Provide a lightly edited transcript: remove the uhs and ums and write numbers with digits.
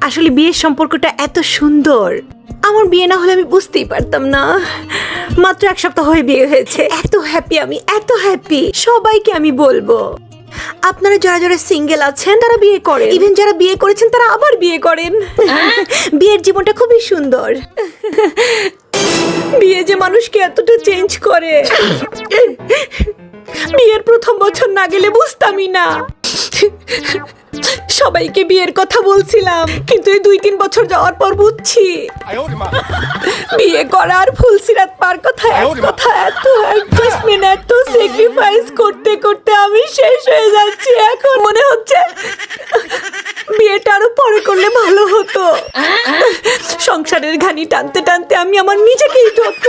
আসলে বিয়ের সম্পর্কটা এত সুন্দর, আমার বিয়ে না হলে আমি বুঝতেই পারতাম না। মাত্র 1 সপ্তাহ হয়ে বিয়ে হয়েছে, এত হ্যাপি আমি, এত হ্যাপি। সবাইকে আমি বলবো, আপনারা যারা যারা সিঙ্গেল আছেন তারা বিয়ে করেন, ইভেন যারা বিয়ে করেছেন তারা আবার বিয়ে করেন। বিয়ের জীবনটা খুবই সুন্দর। বিয়ে যে মানুষকে এতটা চেঞ্জ করে, বিয়ের প্রথম বছর না গেলে বুঝতামই না। সবাইকে বিয়ের কথা বলছিলাম, কিন্তু এই 2-3 বছর যাওয়ার পর বুঝছি বিয়ে করার ফুলসিরাত পার কথা এক কথা, এত অ্যাডজাস্টমেন্ট, এত স্যাক্রিফাইস করতে করতে আমি শেষ হয়ে যাচ্ছি। এখন মনে হচ্ছে বিয়েটা আরো পরে করলে ভালো হতো। সংসারের ঘানি টানতে টানতে আমি আমার নিজেকেই যত্ন